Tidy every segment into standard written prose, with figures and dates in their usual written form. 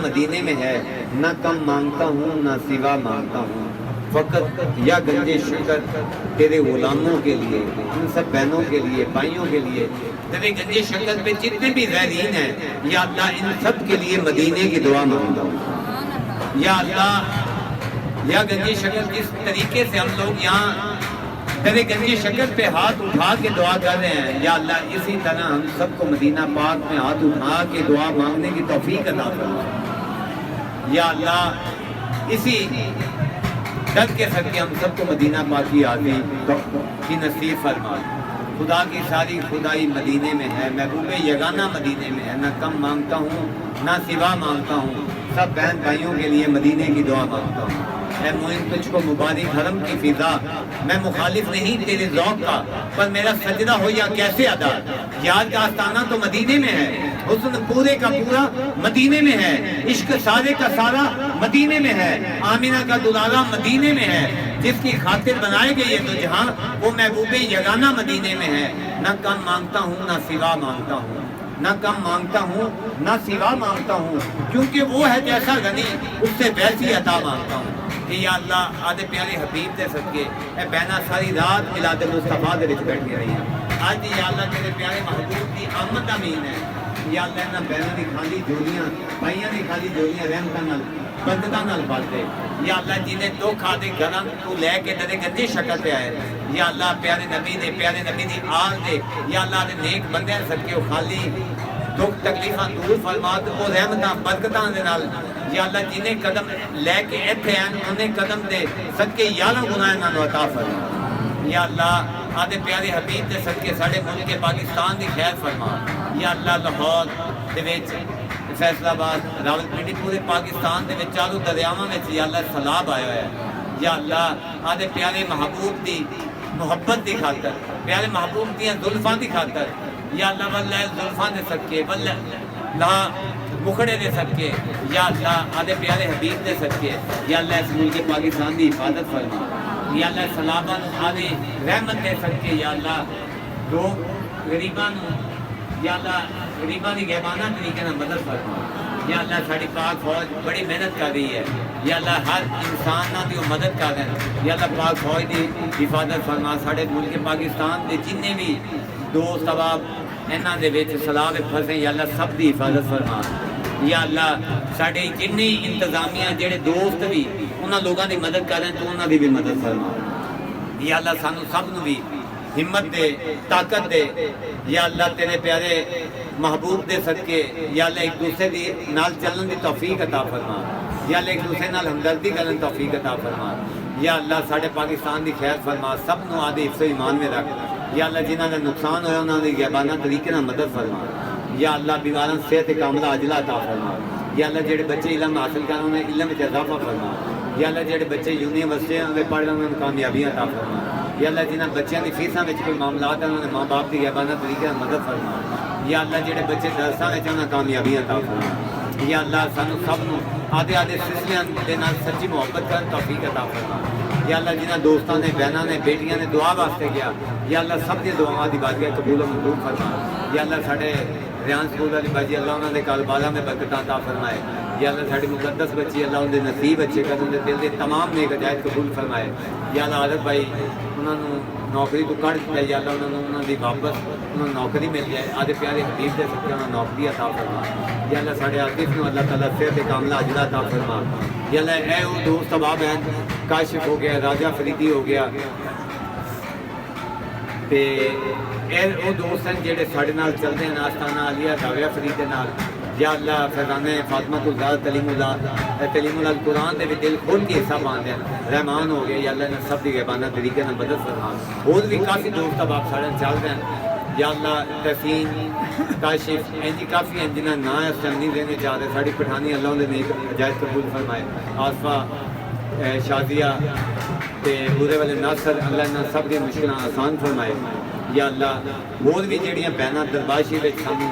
مدینے میں ہے، نہ کم مانگتا ہوں نہ سوا مانگتا ہوں، فقط یا گنجے شکر تیرے غلاموں کے لیے، ان سب بہنوں کے لیے، بھائیوں کے لیے، تیرے گنجے شکر پہ جتنے بھی زائرین ہیں یا اللہ ان سب کے لیے مدینے کی دعا مانگتا ہوں یا اللہ۔ یا گنجے شکر جس طریقے سے ہم لوگ یہاں تیرے گنجے شکر پہ ہاتھ اٹھا کے دعا کر رہے ہیں یا اللہ اسی طرح ہم سب کو مدینہ پاک میں ہاتھ اٹھا کے دعا مانگنے کی توفیق عطا فرما یا اللہ۔ اسی ڈر کے صدقے ہم سب کو مدینہ پاک کی آتی کی نصیب فرما۔ خدا کی ساری خدائی مدینے میں ہے، محبوب یگانہ مدینے میں ہے، نہ کم مانگتا ہوں نہ سوا مانگتا ہوں، سب بہن بھائیوں کے لیے مدینے کی دعا مانگتا ہوں۔ اے معین تجھ کو مبارک حرم کی فضا، میں مخالف نہیں تیرے ذوق کا، پر میرا سجدہ ہو یا کیسے ادا، یار کا آستانہ تو مدینے میں ہے، حسن پورے کا پورا مدینے میں ہے، عشق سارے کا سارا مدینے میں ہے، آمینہ کا دلالہ مدینے میں ہے، جس کی خاطر بنائے گئے یہ تو جہاں وہ محبوب یگانہ مدینے میں ہے۔ نہ کم مانگتا ہوں نہ سوا مانگتا ہوں، نہ کم مانگتا ہوں نہ سوا مانگتا ہوں، کیونکہ وہ ہے جیسا غنی اس سے ویسی عطا مانگتا ہوں کہ یا اللہ آدھے پیارے حبیب دے صدقے اے بہنا ساری رات میلاد مصطفیٰ دے وچ بیٹھی رہی ہیں، آج یا اللہ تیرے پیارے محبوب دی آمد امین ہے یا اللہ انہاں بہناں دی خالی جوڑیاں بھائیاں دی خالی جوڑیاں رحمتاں نال برکتاں نال بھر دے یا اللہ جنہیں دکھ آدھے گھراں تو لے کے تیرے گنجے شکل پہ آئے یا اللہ پیارے نبی دی آل دے یا اللہ دے نیک بندے صدقے وہ خالی دکھ تکلیفاں دور فرما تے وہ رحمتاں برکتاں دے نال یا اللہ جنہیں قدم لے کے ایتھے ہیں انہیں قدم دے صدقے 11 گناہ انہاں نوں عطا فرما یا اللہ آدھے پیارے حبیب دے صدقے ساڈے ملک پاکستان دی خیر فرما یا اللہ لاہور دے وچ فیصل آباد راولپنڈی پورے پاکستان دے وچ چاروں دریاواں وچ یا اللہ سیلاب آیا ہے یا اللہ آدھے پیارے محبوب دی محبت دی خاطر پیارے محبوب دیاں زلفاں دی خاطر یا اللہ واللہ زلفاں دے صدقے واللہ مکھڑے دے صدقے یا اللہ آدھے پیارے حبیب دے صدقے یا اللہ اس ملک پاکستان دی حفاظت فرما یا اللہ سلامہ آدھے رحمت دے صدقے یا اللہ جو غریباں یا اللہ غریباں دی غیبانہ طریقے نال مدد فرما یا اللہ ساڈی پاک فوج بڑی محنت کر رہی ہے یا اللہ ہر انسان نال دی مدد کر رہے ہیں یا اللہ پاک فوج دی حفاظت فرما ساڈے ملک پاکستان دے جتنے بھی دوست احباب انہاں دے وچ سلاح وچ پھسے یا اللہ سب دی حفاظت فرما یا اللہ ساڈے جتنے انتظامیہ جڑے دوست بھی انہاں لوگاں دی مدد کر رہے ہیں تو انہاں دی بھی مدد فرما یا اللہ سانو سب نو بھی ہمت دے طاقت دے یا اللہ تیرے پیارے محبوب دے صدقے یا اللہ ایک دوسرے دی نال چلن دی توفیق عطا فرما یا اللہ ایک دوسرے نال ہمدردی کرن دی توفیق عطا فرما یا اللہ ساڈے پاکستان دی خیر فرما سب نو آدھے حفظ ایمان میں رکھ یا اللہ جنہاں دا نقصان ہویا انہاں دی غیبانہ طریقے نال مدد فرما یا اللہ بیماراں صحت کاملہ عاجلہ عطا فرما یا اللہ جڑے بچے علم حاصل کرن انہیں علم وچ اضافہ فرما یا اللہ جڑے بچے یونیورسٹیاں وچ پڑھ رہے انہاں کامیابیاں عطا فرما یا اللہ جنہاں بچیاں دی فیساں وچ کوئی معاملات ہیں انہاں ماں باپ دی غیبانہ طریقے نال مدد فرما یا اللہ جڑے بچے درساں وچ انہاں کامیابیاں عطا فرما یا اللہ سانو سب نو آدھے آدھے سلسلیاں دے نال سچی محبت کرن توفیق عطا فرما یا اللہ جنہاں دوستاں نے بہناں نے بیٹیاں نے دعا واسطے گیا یا اللہ سب دی دعاواں دی بارگاہ قبول و منظور فرما یا اللہ ساڈے ریان سکول والی باجی اللہ انہاں دے کاروباراں میں برکتاں عطا فرمائے یا اللہ ساڈی مقدس بچی اللہ ان دے نصیب اچھے کر ان دے دل دے تمام نیک عجائب قبول فرمائے یا اللہ عادت بھائی انہاں نوں نوکری تو کڈ دے یا اللہ انہاں دی واپس انہاں نوکری مل جائے آدھے پیارے حبیب دے صدقے انہاں نوکری عطا فرما یا اللہ ساڈے عاطف نوں اللہ تعالیٰ صحت کاملہ عاجلہ عطا فرما یا اللہ اے وہ دوست احباب ہیں کاشف ہو گیا راجہ فریدی ہو گیا تے اے وہ دوست ہیں جڑے ساڈے نال چلدے ہیں آستانہ عالیہ راجہ فرید دے نال یا اللہ فیضان فاطمہ الزہرا تلیم اللہ قرآن دے بھی دل کھول کے حصہ پاندے ہیں رحمان ہو گئے یا اللہ نے سب دی غیبانہ طریقے نال مدد فرما اور بھی کافی دوست احباب ساڈے چل رہے ہیں یا اللہ تحسین کاشف اینجی کافی ہیں جنہاں نا اس ٹائم نہیں دینے چاہ رہے ساڈی پٹھانی اللہ نے نیک عجائب قبول فرمائے آصفہ شازیہ تے بورے والے ناصر اللہ نے سب دی مشکلاں آسان فرمائے یا اللہ اور بھی جڑیاں بہناں درباشی وچ سانوں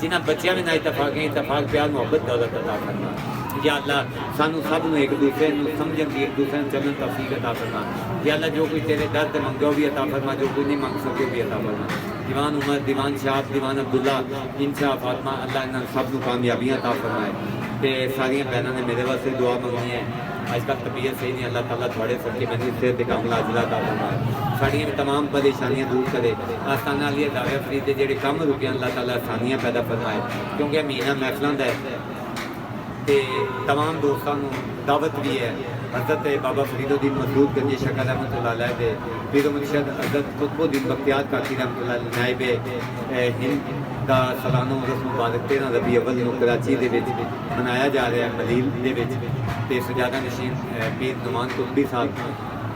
جنہ بچیاں میں نہ اتفاق ہیں اتفاق پیار محبت دولت عطا فرما یا اللہ سانو سب نو ایک دوسرے نو سمجھن دی ایک دوسرے نو چلن توفیق عطا فرما یا اللہ جو کوئی تیرے در تے منگو بھی عطا فرما جو کوئی نہیں منگ سکے بھی عطا فرما دیوان عمر دیوان شاہ دیوان عبداللہ انشاء فاطمہ اللہ انہاں سب نو کامیابیاں عطا فرمائے تے ساری بہنوں نے میرے واسطے دعا منگنی ہے آج کل طبیعت صحیح نہیں اللہ تعالیٰ تھوڑے سب کی میری صحت کاملہ عاجلہ عطا فرمائے ساڑیاں تمام پریشانیاں دور کرے آستانہ علی دعویٰ فرید دے جڑے کام رکے اللہ تعالیٰ آسانیاں پیدا فرمائے کیونکہ مہینہ محفلاں دا ہے تے تمام دوستان دعوت بھی ہے حضرت بابا فرید الدین مسعود گنجی شکر رحمۃ اللہ علیہ دے پیر و مرشد حضرت قطب الدین بختیار کاکی رحمۃ اللہ علیہ نائب ہند دا سالانہ عرس مبارک 13 ربیع اول نو کراچی دے وچ منایا جا رہا ہے ملیل دے وچ تے سجادہ نشین پیر نعمان قطبی صاحب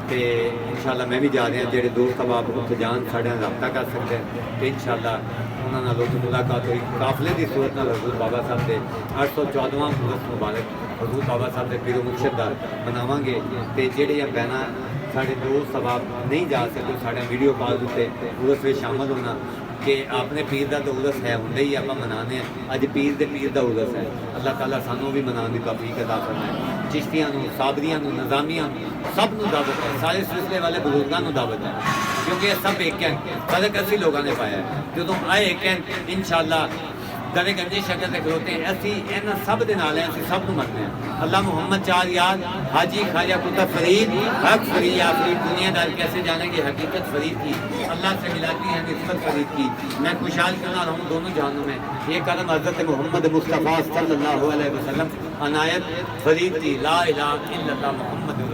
تے انشاءاللہ میں بھی جا رہا ہوں جڑے دوست اب اتنے جان ساڈے نال رابطہ کر سکتے ہیں تے انشاءاللہ انہاں نال اتنے ملاقات ہوئی قافلے دی صورت نال حضور بابا صاحب دے 814واں عرس مبارک حضور بابا صاحب دے پیر و مرشد دا مناواں گے تے جڑے بہناں ساڈے دوست اب نہیں جا سکتے ساڈے ویڈیو کال تے عرس وچ شامل ہونا کہ اپنے پیر دا تو عرس ہے ہوندا ہی آپ منانے ہیں اج پیر دے پیر دا عرس ہے اللہ تعالیٰ سانوں بھی منان دی توفیق عطا فرمائے چشتیاں نو صابریاں نو نظامیاں سب نو دعوت ہے سارے سلسلے والے بزرگاں نو دعوت ہے کیونکہ یہ سب ایک ہیں فرق اسی لوگوں نے پایا ہے جدوں آئے ایک ہیں انشاءاللہ درے گنجی شکر سے کھلوتے ہیں اسی اینا سب دے نال ہیں اسی سب نو مرنے ہیں اللہ محمد چار یاد حاجی خواجہ قطب فرید حق فرید یا فرید دنیا دار کیسے جانے گی حقیقت فرید کی اللہ سے ملاتی ہے نسبت فرید کی میں خوشحال کرنا رہا ہوں دونوں جہانوں میں یہ قدم حضرت محمد مصطفیٰ صلی اللہ علیہ وسلم عنایت فرید کی لا الہ الا اللہ محمد